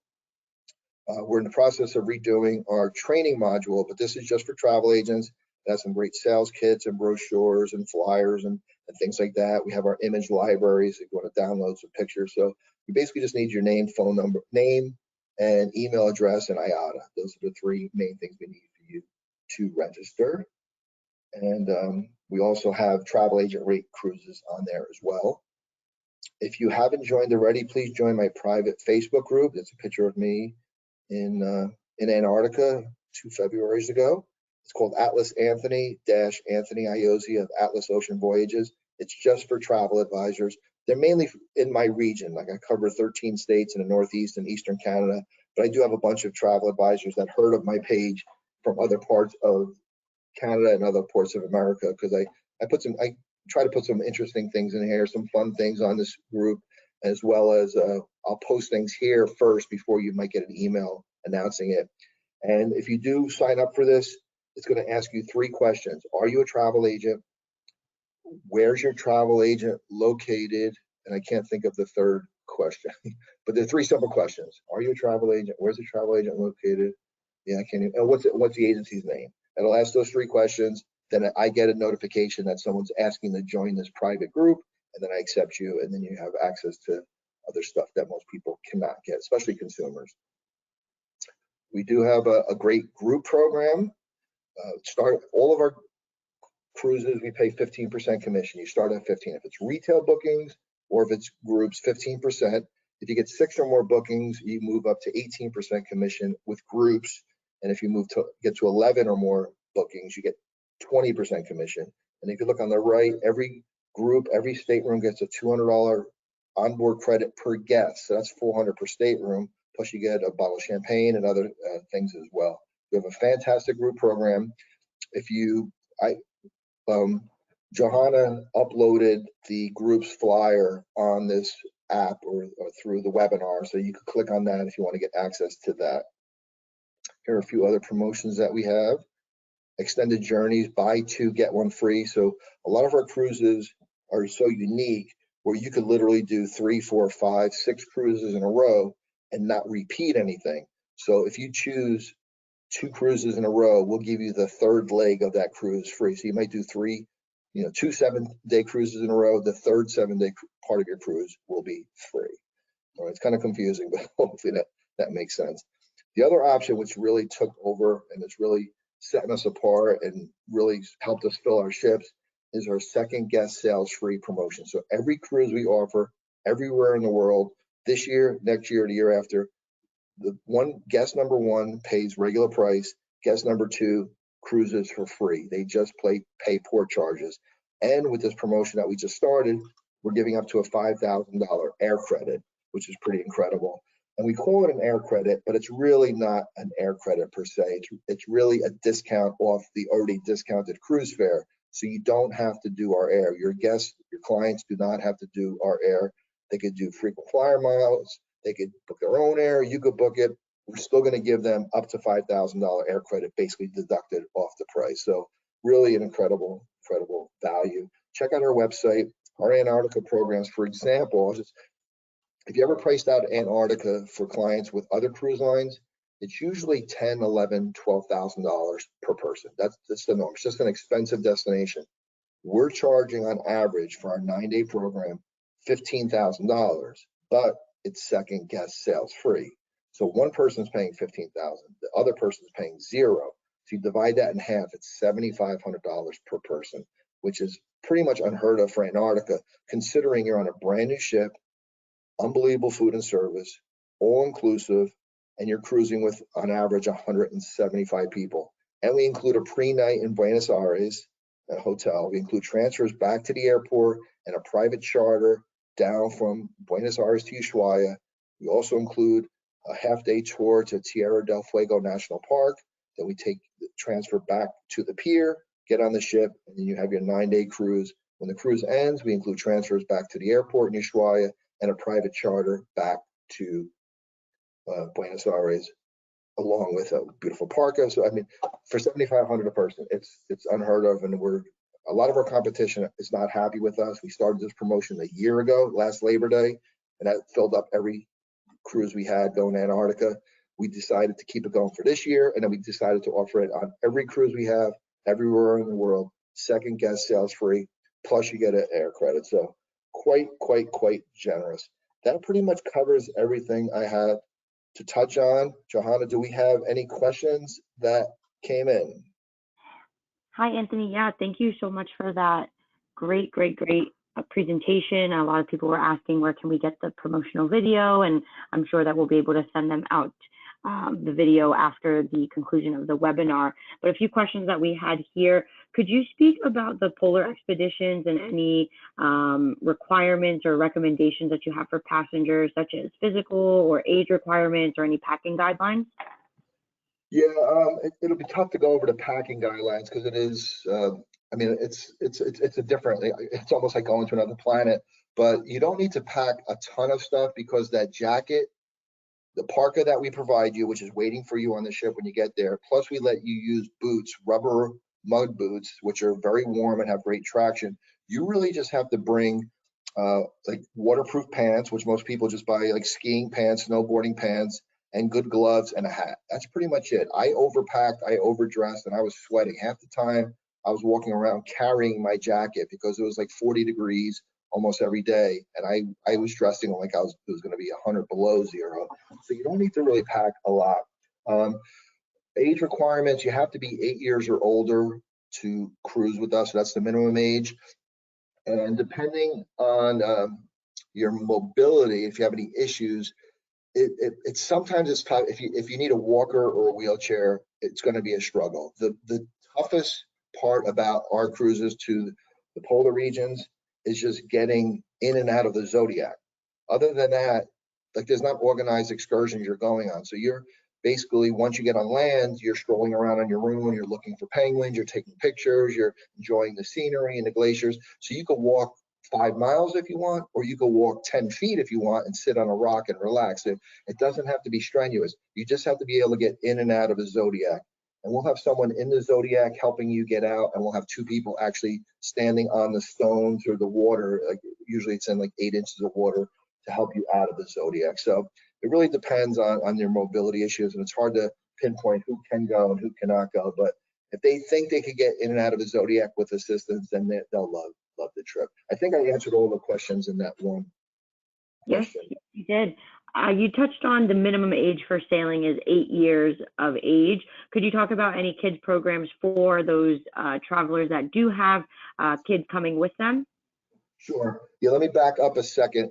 [SPEAKER 2] We're in the process of redoing our training module, but this is just for travel agents. It has some great sales kits and brochures and flyers and things like that. We have our image libraries if you want to download some pictures. So you basically just need your name, phone number, name, and email address, and IATA. Those are the 3 main things we need for you to register. And we also have travel agent rate cruises on there as well. If you haven't joined already, please join my private Facebook group. It's a picture of me in Antarctica 2 Februarys ago. It's called Atlas Anthony Iozia of Atlas Ocean Voyages. It's just for travel advisors. They're mainly in my region. Like I cover 13 states in the Northeast and Eastern Canada, but I do have a bunch of travel advisors that heard of my page from other parts of Canada and other parts of America, because I try to put some interesting things in here, some fun things on this group, as well as I'll post things here first before you might get an email announcing it. And if you do sign up for this, it's going to ask you 3 questions. Are you a travel agent? Where's your travel agent located? And I can't think of the third question, but there are 3 simple questions. Are you a travel agent? Where's the travel agent located? Yeah, I can't even, what's the agency's name? It'll ask those 3 questions. Then I get a notification that someone's asking to join this private group, and then I accept you, and then you have access to other stuff that most people cannot get, especially consumers. We do have a great group program. All of our cruises, we pay 15% commission. You start at 15. If it's retail bookings or if it's groups, 15%. If you get 6 or more bookings, you move up to 18% commission with groups. And if you get to 11 or more bookings, you get 20% commission. And if you look on the right, every group, every stateroom gets a $200 onboard credit per guest. So that's $400 per stateroom. Plus you get a bottle of champagne and other things as well. We have a fantastic group program. Johanna uploaded the group's flyer on this app or through the webinar, so you can click on that if you want to get access to that. Here are a few other promotions that we have. Extended journeys, buy 2, get 1 free. So a lot of our cruises are so unique where you could literally do 3, 4, 5, 6 cruises in a row and not repeat anything. So if you choose 2 cruises in a row, we'll give you the 3rd leg of that cruise free. So you might do 2 7-day cruises in a row. The 3rd 7-day part of your cruise will be free. All right, it's kind of confusing, but hopefully that makes sense. The other option, which really took over and it's really setting us apart and really helped us fill our ships, is our second guest sales free promotion. So every cruise we offer everywhere in the world, this year, next year, the year after, the guest number 1 pays regular price, guest number 2 cruises for free. They just pay port charges. And with this promotion that we just started, we're giving up to a $5,000 air credit, which is pretty incredible. And we call it an air credit, but it's really not an air credit per se. It's really a discount off the already discounted cruise fare. So you don't have to do our air. Your guests, your clients do not have to do our air. They could do frequent flyer miles. They could book their own air. You could book it. We're still going to give them up to $5,000 air credit, basically deducted off the price. So really an incredible value. Check out our website, our Antarctica programs. For example, if you ever priced out Antarctica for clients with other cruise lines, it's usually $10,000, $11,000, $12,000 per person. That's the norm. It's just an expensive destination. We're charging on average for our 9-day program $15,000, but it's second guest sales free. So one person's paying $15,000, the other person's paying $0. If you divide that in half, it's $7,500 per person, which is pretty much unheard of for Antarctica, considering you're on a brand new ship, unbelievable food and service, all inclusive, and you're cruising with on average 175 people. And we include a pre-night in Buenos Aires, a hotel. We include transfers back to the airport and a private charter down from Buenos Aires to Ushuaia. We also include a half-day tour to Tierra del Fuego National Park. Then we take the transfer back to the pier, get on the ship, and then you have your 9-day cruise. When the cruise ends, we include transfers back to the airport in Ushuaia and a private charter back to Buenos Aires, along with a beautiful parka. So I mean, for $7,500 a person, it's unheard of, and a lot of our competition is not happy with us. We started this promotion a year ago, last Labor Day, and that filled up every cruise we had going to Antarctica. We decided to keep it going for this year, and then we decided to offer it on every cruise we have, everywhere in the world, second guest sales free, plus you get an air credit. So quite generous. That pretty much covers everything I had to touch on. Johanna, do we have any questions that came in?
[SPEAKER 1] Hi, Anthony. Yeah, thank you so much for that great presentation. A lot of people were asking where can we get the promotional video, and I'm sure that we'll be able to send them out the video after the conclusion of the webinar. But a few questions that we had here. Could you speak about the polar expeditions and any requirements or recommendations that you have for passengers, such as physical or age requirements or any packing guidelines?
[SPEAKER 2] Yeah, it'll be tough to go over the packing guidelines because it is, I mean, it's a different, it's almost like going to another planet, but you don't need to pack a ton of stuff because that jacket, the parka that we provide you, which is waiting for you on the ship when you get there, plus we let you use boots, rubber mud boots, which are very warm and have great traction. You really just have to bring like waterproof pants, which most people just buy, like skiing pants, snowboarding pants, and good gloves and a hat. That's pretty much it. I overpacked, I overdressed, and I was sweating. Half the time I was walking around carrying my jacket because it was like 40 degrees almost every day, and I was dressing like it was going to be 100 below zero. So you don't need to really pack a lot. Age requirements, you have to be 8 years or older to cruise with us. So that's the minimum age. And depending on your mobility, if you have any issues, it's sometimes it's tough. If you need a walker or a wheelchair, it's going to be a struggle. The toughest part about our cruises to the polar regions is just getting in and out of the Zodiac. Other than that, like, there's not organized excursions you're going on. So you're basically, once you get on land, you're strolling around on your own, you're looking for penguins, you're taking pictures, you're enjoying the scenery and the glaciers. So you can walk 5 miles if you want, or you can walk 10 feet if you want and sit on a rock and relax. It doesn't have to be strenuous. You just have to be able to get in and out of the Zodiac. And we'll have someone in the Zodiac helping you get out, and we'll have 2 people actually standing on the stones or the water. Like, usually it's in like 8 inches of water to help you out of the Zodiac. So it really depends on your mobility issues, and it's hard to pinpoint who can go and who cannot go. But if they think they could get in and out of the Zodiac with assistance, then they'll love the trip. I think I answered all the questions in that one question.
[SPEAKER 1] Yes, you did. You touched on the minimum age for sailing is 8 years of age. Could you talk about any kids programs for those travelers that do have kids coming with them?
[SPEAKER 2] Sure. Yeah, let me back up a second.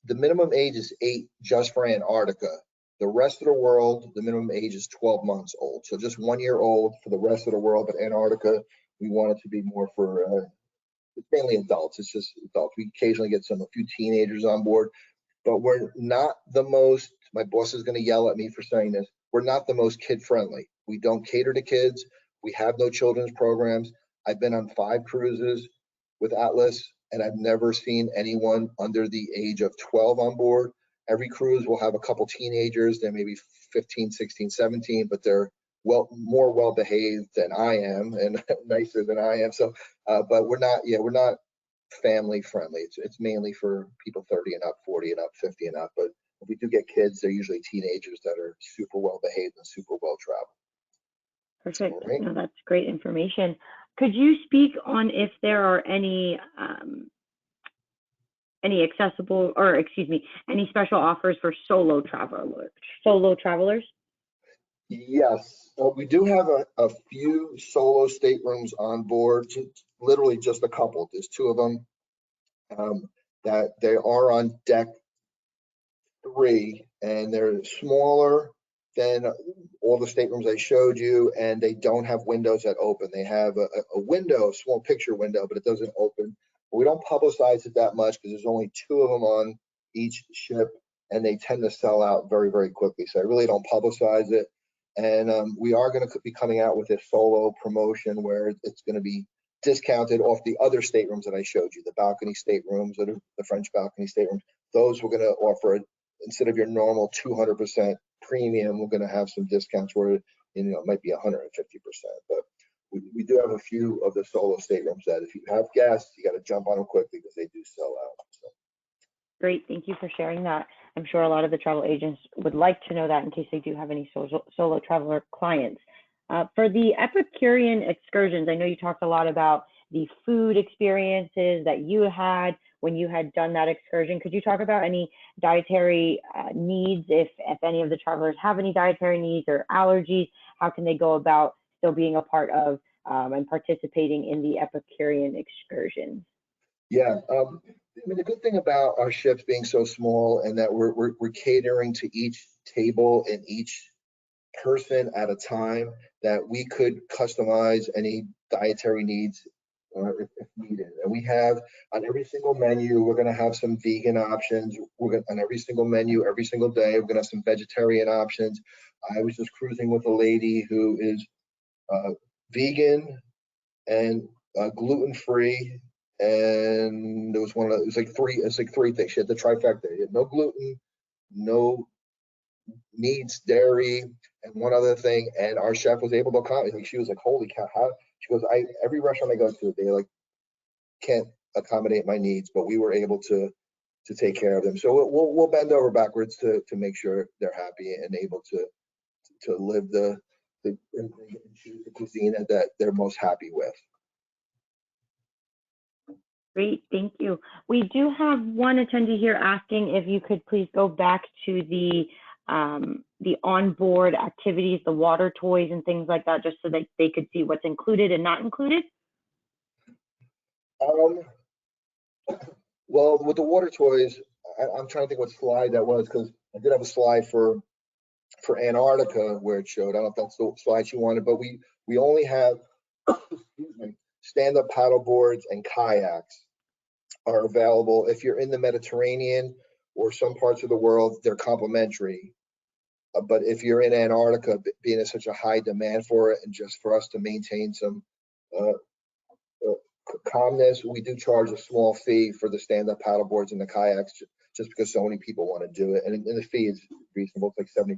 [SPEAKER 2] The minimum age is 8 just for Antarctica. The rest of the world, the minimum age is 12 months old. So just 1 year old for the rest of the world, but Antarctica, we want it to be more for, it's mainly adults. It's just adults. We occasionally get a few teenagers on board, but we're not the most, my boss is going to yell at me for saying this, we're not the most kid friendly. We don't cater to kids. We have no children's programs. I've been on 5 cruises with Atlas, and I've never seen anyone under the age of 12 on board. Every cruise will have a couple teenagers. They're maybe 15, 16, 17, but they're more well behaved than I am and nicer than I am. So, but we're not family friendly. It's mainly for people 30 and up, 40 and up, 50 and up. But if we do get kids, they're usually teenagers that are super well behaved and super well traveled.
[SPEAKER 1] Perfect. Right. No, that's great information. Could you speak on if there are any accessible, or excuse me, any special offers for solo travelers?
[SPEAKER 2] Yes, we do have a few solo staterooms on board, literally just a couple. There's 2 of them that they are on deck 3, and they're smaller than all the staterooms I showed you, and they don't have windows that open. They have a window, a small picture window, but it doesn't open. But we don't publicize it that much because there's only 2 of them on each ship, and they tend to sell out very, very quickly. So I really don't publicize it. And we are going to be coming out with a solo promotion where it's going to be discounted off the other staterooms that I showed you, the balcony staterooms or the French balcony staterooms. Those we're going to offer, instead of your normal 200% premium, we're going to have some discounts where it might be 150%. But we do have a few of the solo staterooms that if you have guests, you got to jump on them quickly because they do sell out. So.
[SPEAKER 1] Great, thank you for sharing that. I'm sure a lot of the travel agents would like to know that in case they do have any solo traveler clients. For the Epicurean excursions, I know you talked a lot about the food experiences that you had when you had done that excursion. Could you talk about any dietary needs, if any of the travelers have any dietary needs or allergies? How can they go about still being a part of and participating in the Epicurean excursions?
[SPEAKER 2] Yeah, I mean, the good thing about our ships being so small and that we're catering to each table and each person at a time, that we could customize any dietary needs if needed. And we have on every single menu, we're going to have some vegan options. On every single menu, every single day, we're going to have some vegetarian options. I was just cruising with a lady who is vegan and gluten-free, and it was like three things. She had the trifecta. She had no gluten, no needs dairy, and one other thing. And our chef was able to accommodate. She was like, "Holy cow!" She goes, every restaurant I go to, they like can't accommodate my needs, but we were able to take care of them. So we'll bend over backwards to make sure they're happy and able to live the cuisine that they're most happy with.
[SPEAKER 1] Great, thank you. We do have one attendee here asking if you could please go back to the onboard activities, the water toys and things like that, just so that they could see what's included and not included.
[SPEAKER 2] Well, with the water toys, I'm trying to think what slide that was, because I did have a slide for Antarctica where it showed. I don't know if that's the slide you wanted, but we only have excuse me, stand-up paddle boards and kayaks are available. If you're in the Mediterranean or some parts of the world, they're complimentary. But if you're in Antarctica, being in such a high demand for it, and just for us to maintain some uh, calmness, we do charge a small fee for the stand-up paddle boards and the kayaks, just because so many people want to do it. And the fee is reasonable. It's like $75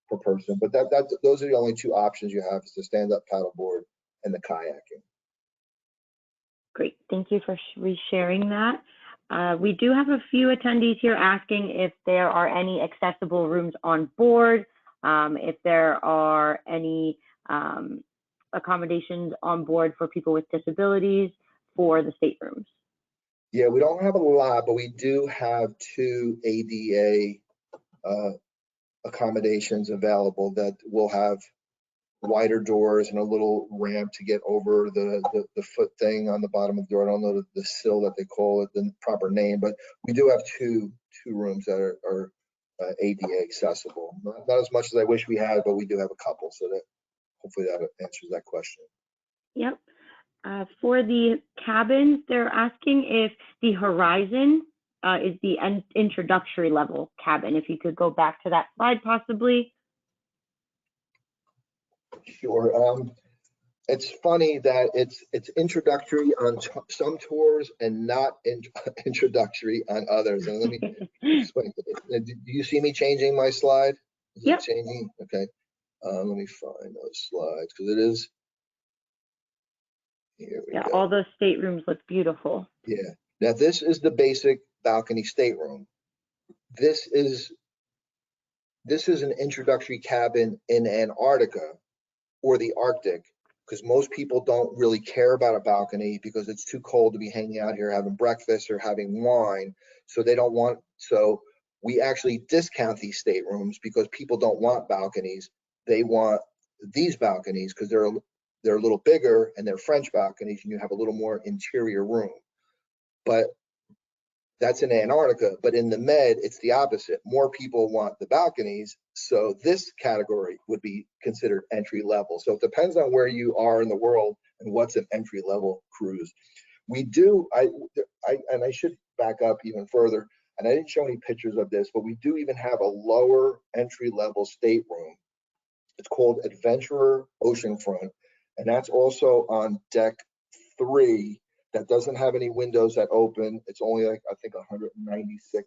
[SPEAKER 2] per person. But those are the only two options you have, is the stand-up paddle board and the kayaking.
[SPEAKER 1] Great, thank you for resharing that. We do have a few attendees here asking if there are any accessible rooms on board, if there are any accommodations on board for people with disabilities for the staterooms.
[SPEAKER 2] Yeah, we don't have a lot, but we do have 2 ADA accommodations available that will have wider doors and a little ramp to get over the foot thing on the bottom of the door. I don't know the sill that they call it, the proper name, but we do have two rooms that are ADA accessible. Not as much as I wish we had, but we do have a couple, so that hopefully that answers that question.
[SPEAKER 1] Yep. For the cabins, they're asking if the Horizon is the introductory level cabin. If you could go back to that slide, possibly.
[SPEAKER 2] Sure. It's funny that it's introductory on some tours and not introductory on others. And let me explain. Do you see me changing my slide? Is
[SPEAKER 1] Yep.
[SPEAKER 2] it changing? Okay. Let me find those slides, because it is. Here we go.
[SPEAKER 1] All those staterooms look beautiful.
[SPEAKER 2] Yeah. Now this is the basic balcony stateroom. This is an introductory cabin in Antarctica or the Arctic, because most people don't really care about a balcony because it's too cold to be hanging out here having breakfast or having wine. So they don't want, so we actually discount these staterooms because people don't want balconies. They want these balconies because they're a little bigger, and they're French balconies, and you have a little more interior room. But that's in Antarctica, but in the Med, it's the opposite. More people want the balconies, so this category would be considered entry level. So it depends on where you are in the world and what's an entry level cruise. We do, and I should back up even further, and I didn't show any pictures of this, but we do even have a lower entry level stateroom. It's called Adventurer Oceanfront, and that's also on deck 3. That doesn't have any windows that open. It's only like, I think, 196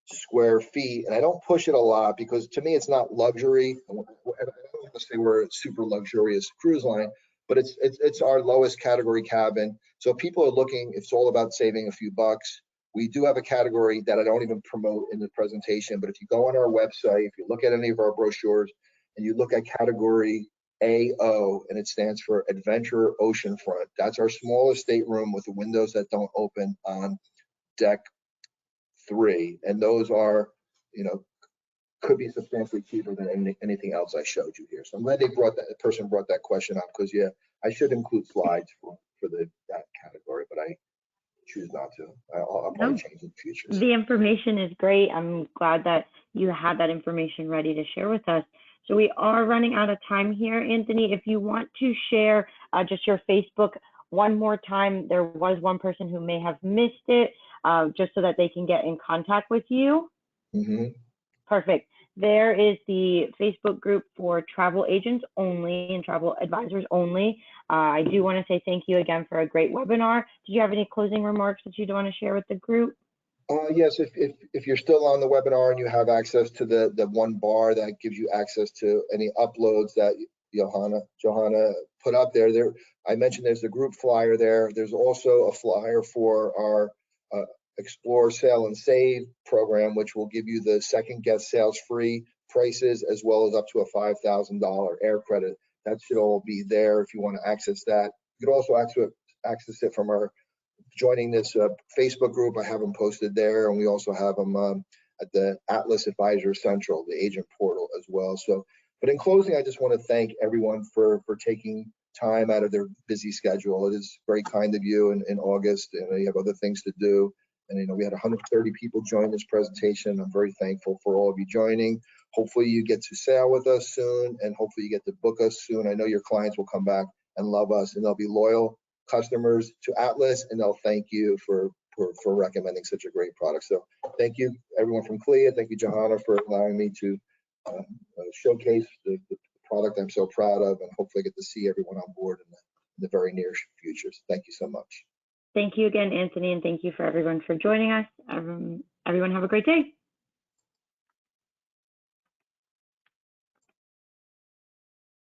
[SPEAKER 2] square feet. And I don't push it a lot because to me, it's not luxury. I don't want to say we're a super luxurious cruise line, but it's our lowest category cabin. So if people are looking, it's all about saving a few bucks. We do have a category that I don't even promote in the presentation, but if you go on our website, if you look at any of our brochures and you look at category AO, and it stands for Adventurer Oceanfront. That's our smallest stateroom with the windows that don't open on deck 3. And those are, could be substantially cheaper than anything else I showed you here. So I'm glad the person brought that question up, because yeah, I should include slides for that category, but I choose not to. I'll probably change in the future.
[SPEAKER 1] The information is great. I'm glad that you had that information ready to share with us. So we are running out of time here, Anthony. If you want to share just your Facebook one more time, there was one person who may have missed it, just so that they can get in contact with you.
[SPEAKER 2] Mm-hmm.
[SPEAKER 1] Perfect. There is the Facebook group for travel agents only and travel advisors only. I do want to say thank you again for a great webinar. Do you have any closing remarks that you'd want to share with the group?
[SPEAKER 2] Yes, if you're still on the webinar and you have access to the one bar that gives you access to any uploads that Johanna put up there. I mentioned there's a group flyer there. There's also a flyer for our Explore, Sail, and Save program, which will give you the second guest sales free prices, as well as up to a $5,000 air credit. That should all be there if you want to access that. You could also access it from our joining this Facebook group. I have them posted there, and we also have them at the Atlas Advisor Central, the agent portal as well. So, but in closing, I just want to thank everyone for taking time out of their busy schedule. It is very kind of you in August, and you have other things to do. And we had 130 people join this presentation. I'm very thankful for all of you joining. Hopefully you get to sail with us soon, and hopefully you get to book us soon. I know your clients will come back and love us, and they'll be loyal customers to Atlas, and they'll thank you for recommending such a great product. So thank you, everyone from CLIA. Thank you, Johanna, for allowing me to showcase the product I'm so proud of, and hopefully get to see everyone on board in the very near future. Thank you so much.
[SPEAKER 1] Thank you again, Anthony, and thank you for everyone for joining us. Everyone have a great day.